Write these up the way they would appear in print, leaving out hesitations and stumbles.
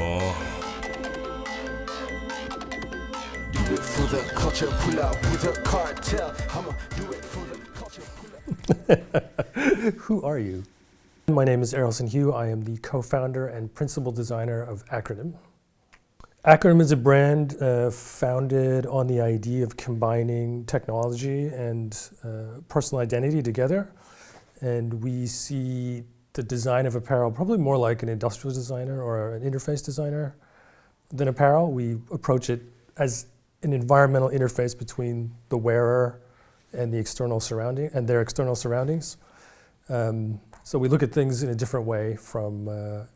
Do it for the culture, pull out with a cartel. I'ma do it for the culture. Who are you? My name is Errolson Hugh. I am the co-founder and principal designer of Acronym. Acronym is a brand founded on the idea of combining technology and personal identity together. And we see the design of apparel probably more like an industrial designer or an interface designer than apparel. We approach it as an environmental interface between the wearer and the external surrounding and their external surroundings. So we look at things in a different way from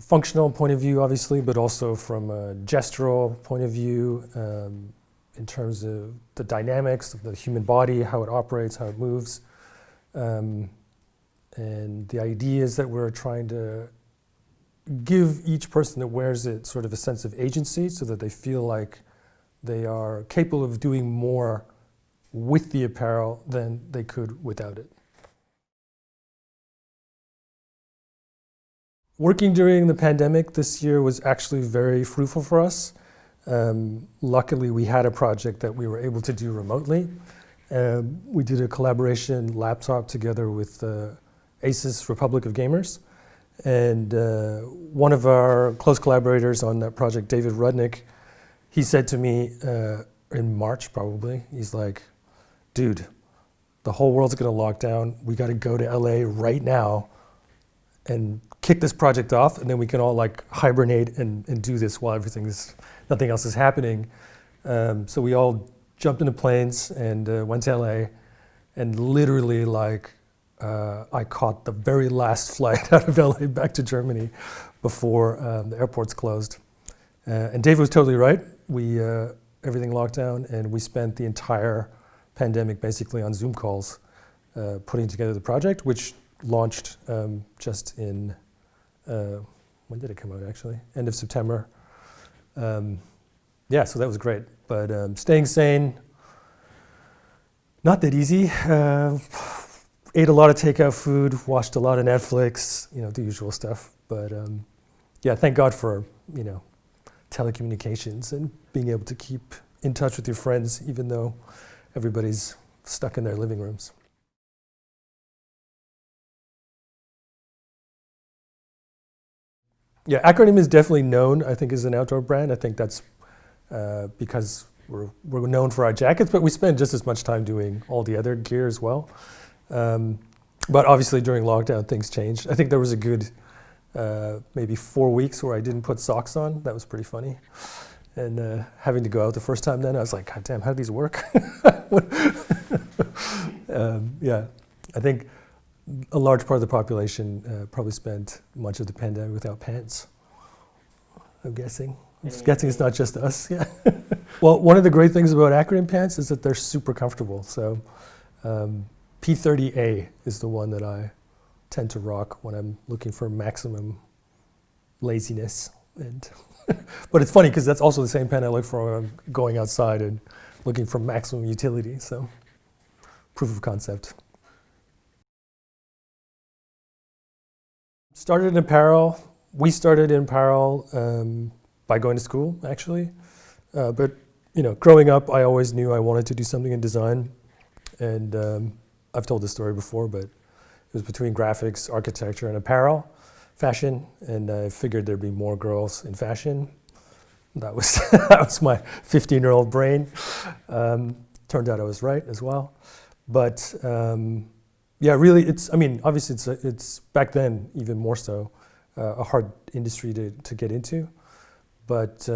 functional point of view, obviously, but also from a gestural point of view, in terms of the dynamics of the human body, how it operates, how it moves. And the idea is that we're trying to give each person that wears it sort of a sense of agency so that they feel like they are capable of doing more with the apparel than they could without it. Working during the pandemic this year was actually very fruitful for us. Luckily, we had a project that we were able to do remotely. We did a collaboration laptop together with Asus Republic of Gamers. And one of our close collaborators on that project, David Rudnick, he said to me in March probably, he's like, dude, the whole world's gonna lock down. We gotta go to LA right now and kick this project off, and then we can all like hibernate and do this while nothing else is happening. So we all jumped into planes and went to LA, and literally like I caught the very last flight out of LA back to Germany before the airports closed. And Dave was totally right. We everything locked down, and we spent the entire pandemic basically on Zoom calls, putting together the project, which launched just in, when did it come out actually? End of September. Yeah, so that was great. But staying sane, not that easy. Ate a lot of takeout food, watched a lot of Netflix, the usual stuff. But yeah, thank God for, telecommunications and being able to keep in touch with your friends, even though everybody's stuck in their living rooms. Yeah, Acronym is definitely known, I think, as an outdoor brand. I think that's because we're known for our jackets, but we spend just as much time doing all the other gear as well. But obviously during lockdown, things changed. I think there was a good maybe 4 weeks where I didn't put socks on. That was pretty funny. And having to go out the first time then, I was like, God damn, how do these work? Yeah, I think a large part of the population probably spent much of the pandemic without pants, I'm guessing. I'm just guessing it's not just us. Yeah. Well, one of the great things about Acronym pants is that they're super comfortable. So P30A is the one that I tend to rock when I'm looking for maximum laziness. And but it's funny because that's also the same pant I look for when I'm going outside and looking for maximum utility. So proof of concept. Started in apparel. We started in apparel by going to school, actually. But growing up, I always knew I wanted to do something in design. And I've told this story before, but it was between graphics, architecture, and apparel, fashion. And I figured there'd be more girls in fashion. That was that was my 15-year-old brain. Turned out I was right as well. But yeah, really, obviously it's back then even more so a hard industry to get into. But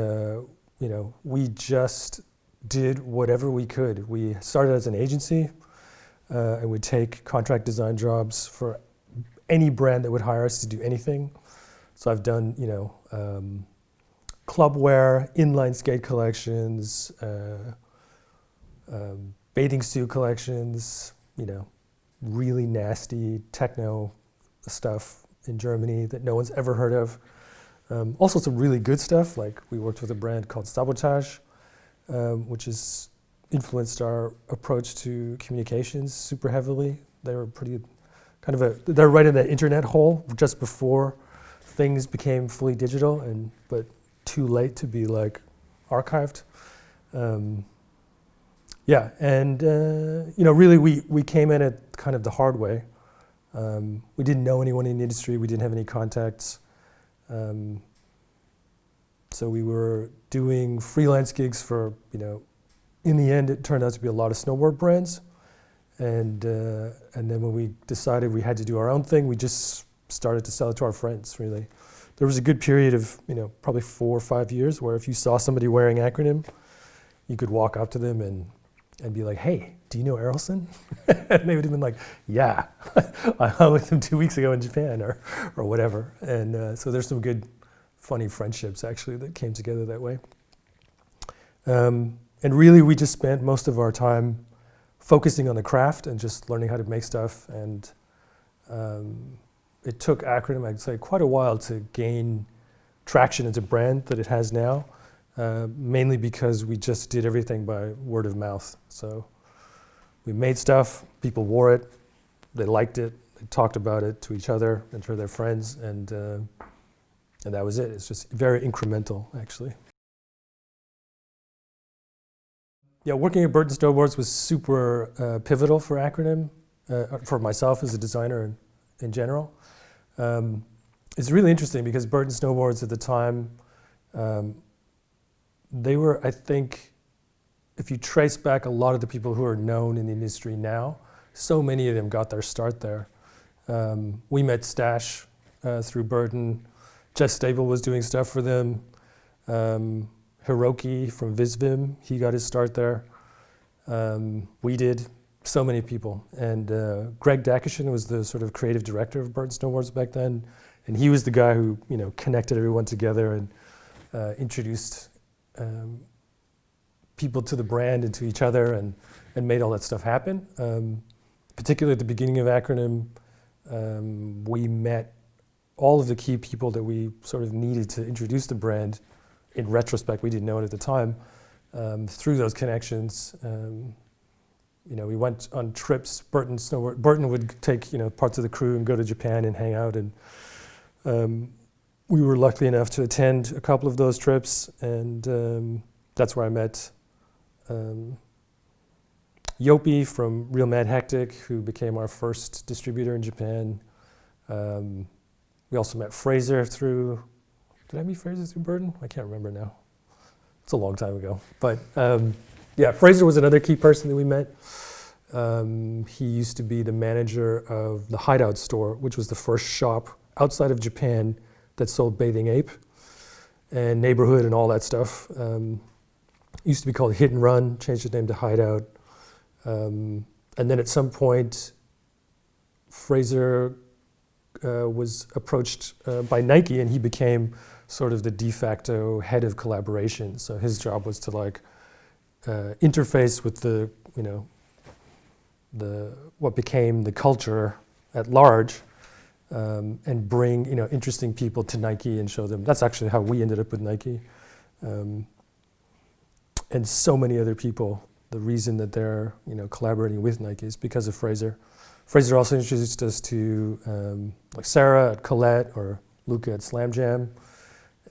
we just did whatever we could. We started as an agency, and we'd take contract design jobs for any brand that would hire us to do anything. So I've done, club wear, inline skate collections, bathing suit collections, really nasty techno stuff in Germany that no one's ever heard of. Also some really good stuff, like we worked with a brand called Sabotage, which has influenced our approach to communications super heavily. They were they're right in that internet hole just before things became fully digital, but too late to be like archived. Yeah, and really we came in it kind of the hard way. We didn't know anyone in the industry. We didn't have any contacts. So we were doing freelance gigs for, in the end, it turned out to be a lot of snowboard brands. And then when we decided we had to do our own thing, we just started to sell it to our friends, really. There was a good period of, probably 4 or 5 years where if you saw somebody wearing Acronym, you could walk up to them and be like, hey, do you know Errolson? And they would have been like, yeah, I hung with him 2 weeks ago in Japan or whatever. And so there's some good, funny friendships actually that came together that way. And really we just spent most of our time focusing on the craft and just learning how to make stuff. And it took Acronym, I'd say, quite a while to gain traction as a brand that it has now. Mainly because we just did everything by word of mouth. So we made stuff, people wore it, they liked it, they talked about it to each other and to their friends, and that was it. It's just very incremental, actually. Yeah, working at Burton Snowboards was super pivotal for Acronym, for myself as a designer in general. It's really interesting because Burton Snowboards at the time, they were, I think, if you trace back a lot of the people who are known in the industry now, so many of them got their start there. We met Stash through Burton. Jess Stable was doing stuff for them. Hiroki from Visvim, he got his start there. We did, so many people. And Greg Dakishin was the sort of creative director of Burton Snowboards back then. And he was the guy who, connected everyone together and introduced people to the brand and to each other and made all that stuff happen. Particularly at the beginning of Acronym, we met all of the key people that we sort of needed to introduce the brand. In retrospect, we didn't know it at the time. Through those connections, we went on trips. Burton would take parts of the crew and go to Japan and hang out, and we were lucky enough to attend a couple of those trips, and that's where I met Yopi from Real Mad Hectic, who became our first distributor in Japan. We also met Fraser through, did I meet Fraser through Burton? I can't remember now. It's a long time ago. But yeah, Fraser was another key person that we met. He used to be the manager of the Hideout store, which was the first shop outside of Japan that sold Bathing Ape and Neighborhood and all that stuff. Used to be called Hit and Run, changed its name to Hideout. And then at some point, Fraser was approached by Nike, and he became sort of the de facto head of collaboration. So his job was to interface with what became the culture at large, and bring interesting people to Nike and show them. That's actually how we ended up with Nike, and so many other people. The reason that they're collaborating with Nike is because of Fraser. Fraser also introduced us to Sarah at Colette or Luca at Slam Jam,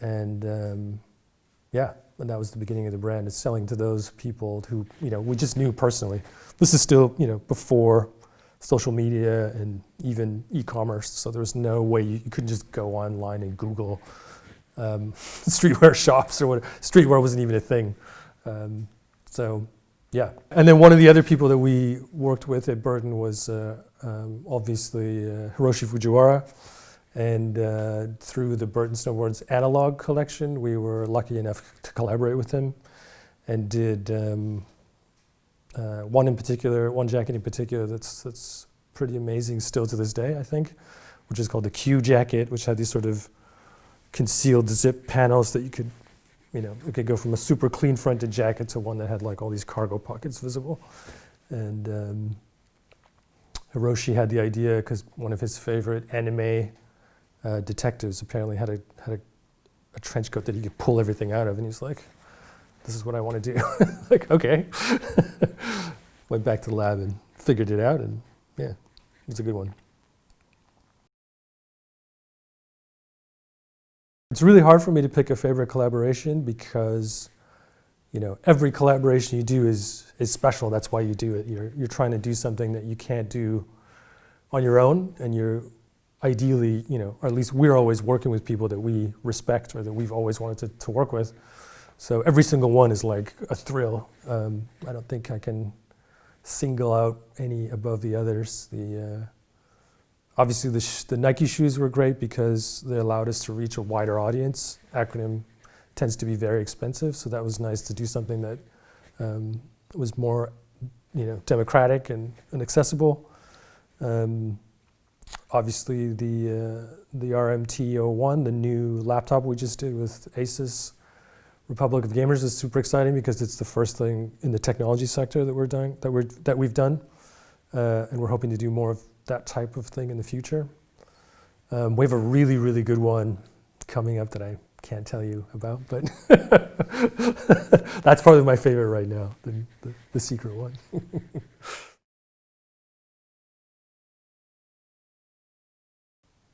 and yeah, and that was the beginning of the brand. Is selling to those people who we just knew personally. This is still before social media and even e-commerce, so there was no way you couldn't just go online and Google streetwear shops or whatever. Streetwear wasn't even a thing. So yeah, and then one of the other people that we worked with at Burton was obviously Hiroshi Fujiwara, and through the Burton Snowboards analog collection, we were lucky enough to collaborate with him, and did one jacket in particular that's pretty amazing still to this day, I think, which is called the Q jacket, which had these sort of concealed zip panels that you could, it could go from a super clean fronted jacket to one that had all these cargo pockets visible. And Hiroshi had the idea because one of his favorite anime detectives apparently had a trench coat that he could pull everything out of, and he's like, this is what I want to do. Okay. Went back to the lab and figured it out, and yeah, it's a good one. It's really hard for me to pick a favorite collaboration because, every collaboration you do is special. That's why you do it. You're trying to do something that you can't do on your own, and you're ideally, or at least we're always working with people that we respect or that we've always wanted to work with. So every single one is like a thrill. I don't think I can single out any above the others. Obviously the Nike shoes were great because they allowed us to reach a wider audience. Acronym tends to be very expensive, so that was nice to do something that was more, democratic and accessible. Obviously the RMT01, the new laptop we just did with Asus Republic of Gamers, is super exciting because it's the first thing in the technology sector that we've done, and we're hoping to do more of that type of thing in the future. We have a really, really good one coming up that I can't tell you about, but that's probably my favorite right now, the secret one.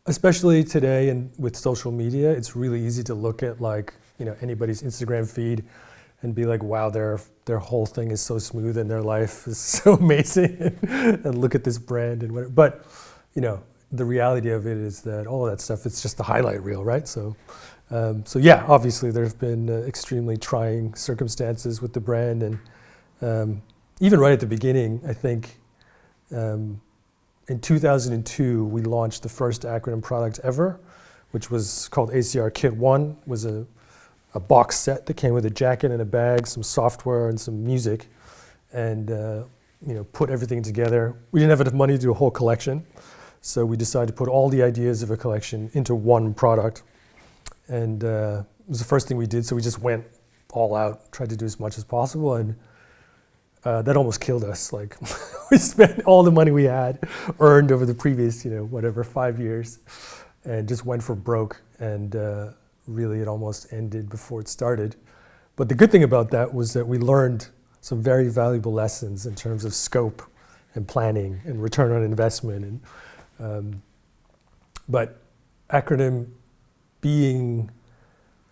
Especially today and with social media, it's really easy to look at anybody's Instagram feed and be like, wow, their whole thing is so smooth and their life is so amazing and look at this brand and whatever. But, the reality of it is that all of that stuff, it's just the highlight reel, right? So yeah, obviously there have been extremely trying circumstances with the brand, and even right at the beginning, I think in 2002, we launched the first Acronym product ever, which was called ACR Kit 1. It was a box set that came with a jacket and a bag, some software and some music, and put everything together. We didn't have enough money to do a whole collection, so we decided to put all the ideas of a collection into one product. And it was the first thing we did, so we just went all out, tried to do as much as possible, and that almost killed us. Like, we spent all the money we had earned over the previous, 5 years, and just went for broke. And really, it almost ended before it started. But the good thing about that was that we learned some very valuable lessons in terms of scope and planning and return on investment. But Acronym being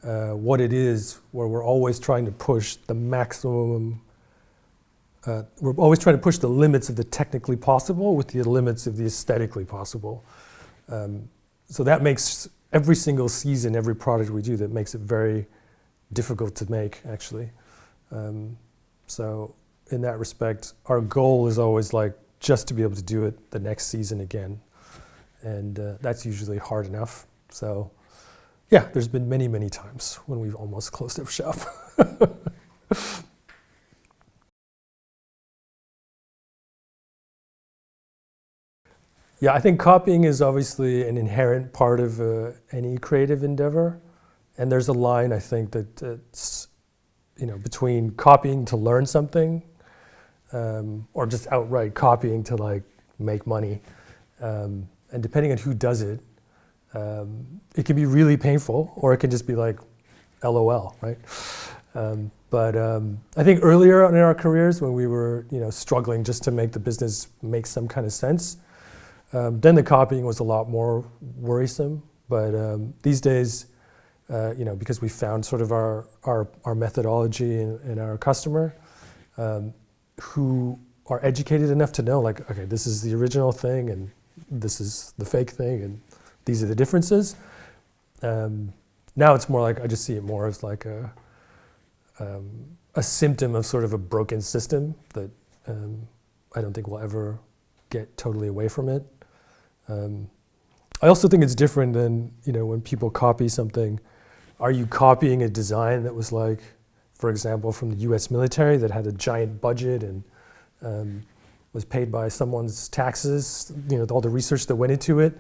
what it is, where we're always trying to push the maximum. We're always trying to push the limits of the technically possible with the limits of the aesthetically possible. So that makes every single season, every product we do, that makes it very difficult to make, actually. So in that respect, our goal is always just to be able to do it the next season again. And that's usually hard enough. So yeah, there's been many, many times when we've almost closed up shop. Yeah, I think copying is obviously an inherent part of any creative endeavor. And there's a line, I think, that it's, between copying to learn something or just outright copying to make money. And depending on who does it, it can be really painful, or it can just be LOL, right? But I think earlier in our careers, when we were struggling just to make the business make some kind of sense, then the copying was a lot more worrisome. But these days, because we found sort of our methodology and our customer, who are educated enough to know, okay, this is the original thing and this is the fake thing and these are the differences. Now it's more I just see it more as a symptom of sort of a broken system that I don't think we'll ever get totally away from it. I also think it's different than, when people copy something. Are you copying a design that was for example, from the US military that had a giant budget and was paid by someone's taxes, all the research that went into it,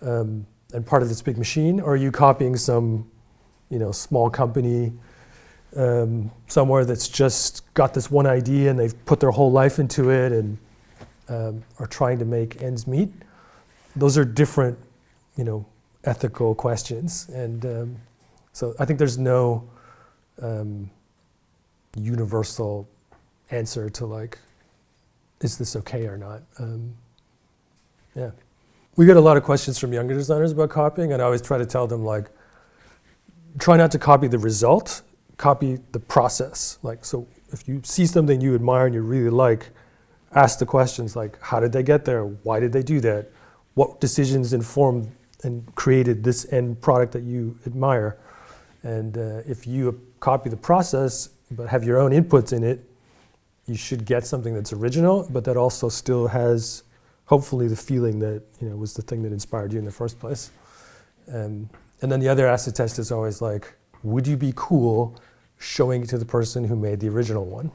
and part of this big machine? Or are you copying some, small company somewhere that's just got this one idea and they've put their whole life into it and are trying to make ends meet? Those are different, ethical questions. And so I think there's no universal answer to is this okay or not? Yeah. We get a lot of questions from younger designers about copying, and I always try to tell them try not to copy the result, copy the process. Like, so if you see something you admire and you really like, ask the questions like, how did they get there? Why did they do that? What decisions informed and created this end product that you admire? And if you copy the process but have your own inputs in it, you should get something that's original, but that also still has, hopefully, the feeling that was the thing that inspired you in the first place. And then the other acid test is always like, would you be cool showing it to the person who made the original one?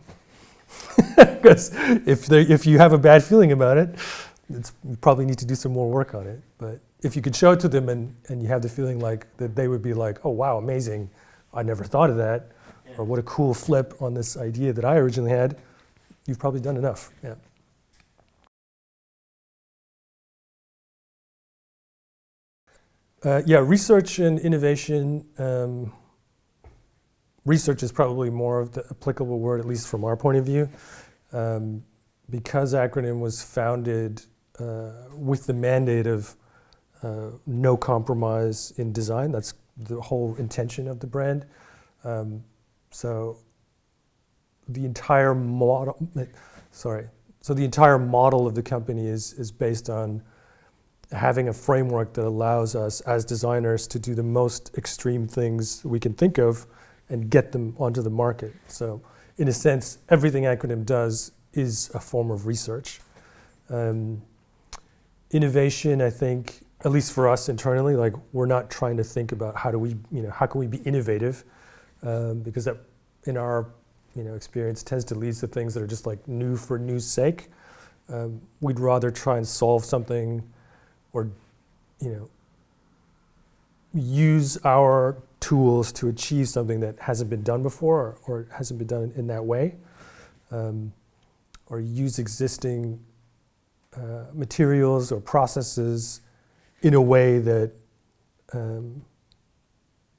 Because if you have a bad feeling about it, you probably need to do some more work on it. But if you could show it to them and you have the feeling like that they would be like, oh wow, amazing, I never thought of that, or what a cool flip on this idea that I originally had, you've probably done enough. Yeah. Research and innovation. Research is probably more of the applicable word, at least from our point of view. Because Acronym was founded with the mandate of no compromise in design. That's the whole intention of the brand. So the entire model, So the entire model of the company is based on having a framework that allows us as designers to do the most extreme things we can think of and get them onto the market. So in a sense, everything Acronym does is a form of research. Innovation, I think, at least for us internally, like we're not trying to think about how can we be innovative, because that in our experience tends to lead to things that are just like new for new's sake. We'd rather try and solve something or use our tools to achieve something that hasn't been done before or hasn't been done in that way, or use existing materials or processes in a way that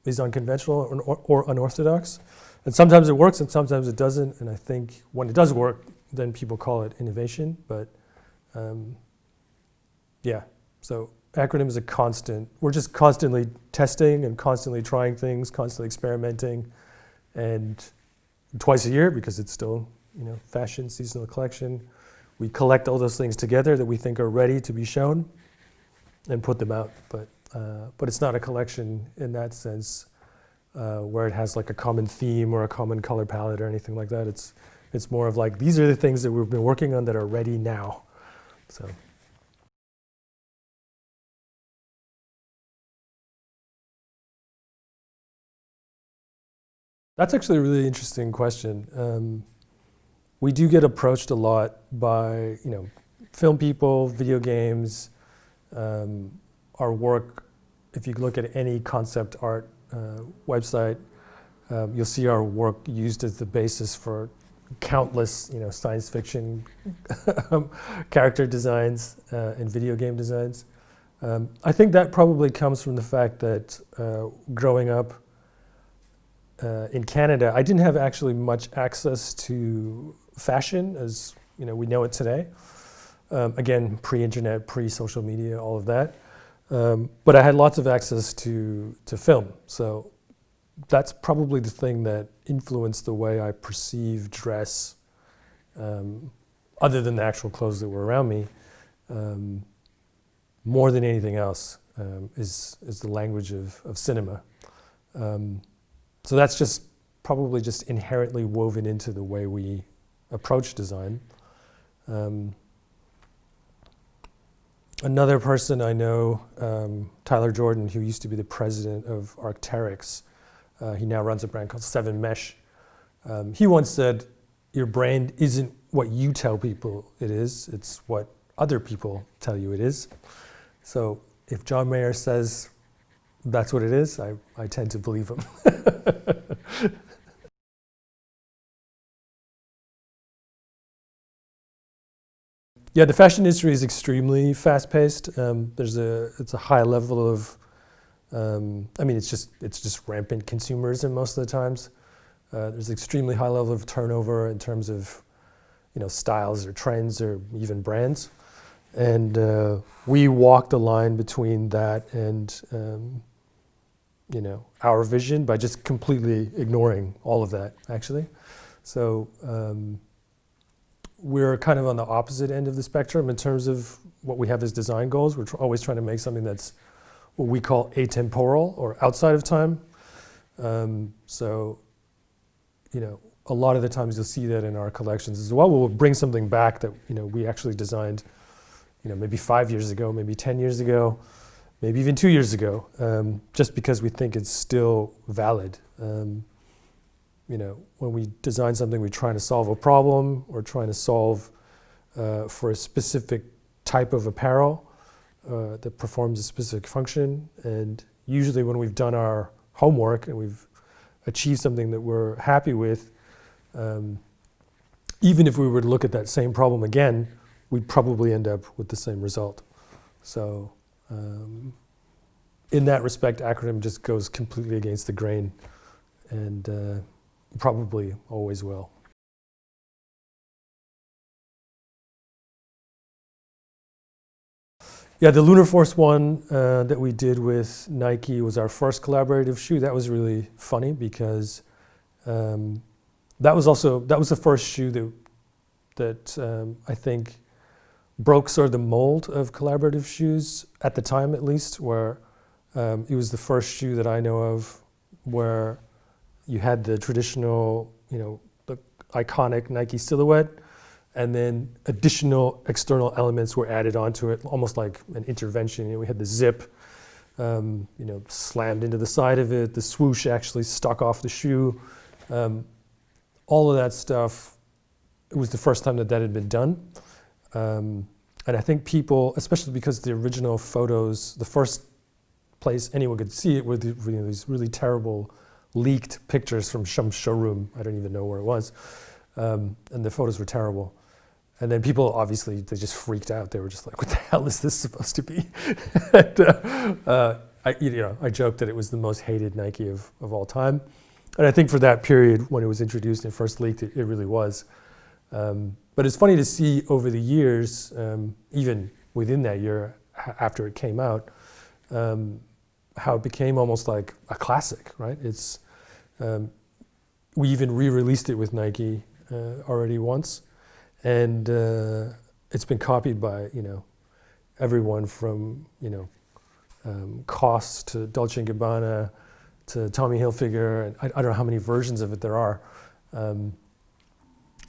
is unconventional or unorthodox. And sometimes it works and sometimes it doesn't. And I think when it does work, then people call it innovation. But so Acronym is a constant. We're just constantly testing and constantly trying things, constantly experimenting. And twice a year, because it's still fashion, seasonal collection, we collect all those things together that we think are ready to be shown and put them out. But it's not a collection in that sense where it has like a common theme or a common color palette or anything like that. It's more of like, these are the things that we've been working on that are ready now. So. That's actually a really interesting question. We do get approached a lot by film people, video games, our work. If you look at any concept art website, you'll see our work used as the basis for countless science fiction character designs and video game designs. I think that probably comes from the fact that growing up in Canada, I didn't have actually much access to fashion as we know it today. Again, pre-internet, pre-social media, all of that. But I had lots of access to film. So that's probably the thing that influenced the way I perceive dress, other than the actual clothes that were around me. More than anything else is the language of cinema. So that's just probably just inherently woven into the way we approach design. Another person I know, Tyler Jordan, who used to be the president of Arc'teryx, he now runs a brand called 7Mesh. He once said, your brand isn't what you tell people it is, it's what other people tell you it is. So if John Mayer says that's what it is, I tend to believe him. Yeah, the fashion industry is extremely fast-paced. It's a high level of, it's just rampant consumerism most of the times. There's extremely high level of turnover in terms of, styles or trends or even brands. And we walk the line between that and our vision by just completely ignoring all of that, actually. So we're kind of on the opposite end of the spectrum in terms of what we have as design goals. We're always trying to make something that's what we call atemporal, or outside of time. So, a lot of the times you'll see that in our collections as well. We'll bring something back that we actually designed, maybe 5 years ago, maybe 10 years ago, maybe even 2 years ago, just because we think it's still valid. When we design something, we're trying to solve a problem, or trying to solve for a specific type of apparel that performs a specific function. And usually when we've done our homework and we've achieved something that we're happy with, even if we were to look at that same problem again, we'd probably end up with the same result. So in that respect, Acronym just goes completely against the grain, and probably always will. Yeah, the Lunar Force one that we did with Nike was our first collaborative shoe. That was really funny because that was the first shoe that I think broke sort of the mold of collaborative shoes at the time, at least, where it was the first shoe that I know of where you had the traditional, the iconic Nike silhouette, and then additional external elements were added onto it, almost like an intervention. We had the zip, slammed into the side of it. The swoosh actually stuck off the shoe. All of that stuff, it was the first time that had been done. And I think people, especially because the original photos, the first place anyone could see it were these really terrible leaked pictures from some showroom. I don't even know where it was. And the photos were terrible. And then people, obviously, they just freaked out. They were just like, what the hell is this supposed to be? And, I joked that it was the most hated Nike of all time. And I think for that period, when it was introduced and first leaked, it really was. But it's funny to see over the years, even within that year after it came out, how it became almost like a classic, right? It's we even re-released it with Nike already once, and it's been copied by everyone from COS to Dolce & Gabbana to Tommy Hilfiger, and I don't know how many versions of it there are.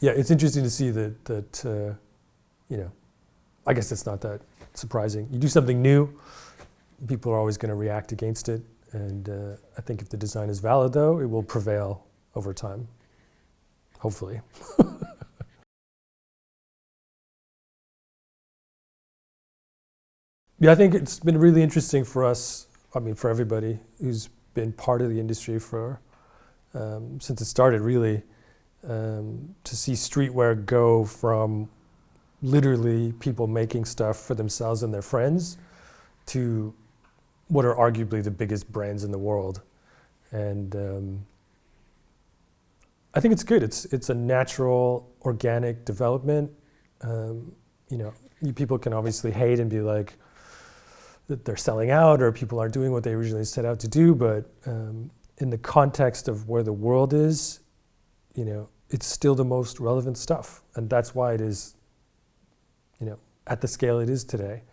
Yeah, it's interesting to see that I guess it's not that surprising. You do something new, people are always going to react against it. And I think if the design is valid, though, it will prevail over time, hopefully. Yeah, I think it's been really interesting for us, for everybody who's been part of the industry for since it started, really, to see streetwear go from literally people making stuff for themselves and their friends to what are arguably the biggest brands in the world. And I think it's good. It's a natural, organic development. People can obviously hate and be like that they're selling out, or people aren't doing what they originally set out to do. But in the context of where the world is, it's still the most relevant stuff. And that's why it is, at the scale it is today.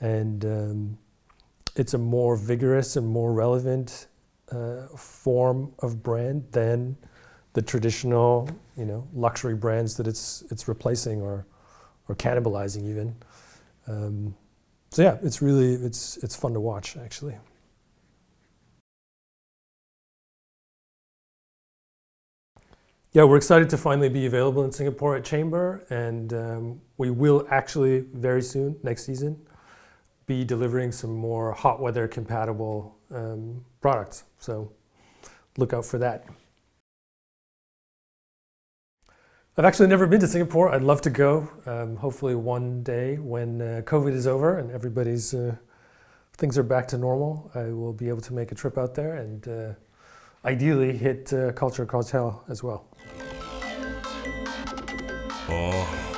And it's a more vigorous and more relevant form of brand than the traditional, luxury brands that it's replacing or cannibalizing even. So yeah, it's fun to watch, actually. Yeah, we're excited to finally be available in Singapore at Chamber, and we will actually very soon, next season, be delivering some more hot weather compatible products. So look out for that. I've actually never been to Singapore. I'd love to go. Hopefully one day when COVID is over and everybody's things are back to normal, I will be able to make a trip out there and ideally hit Cartel as well. Oh.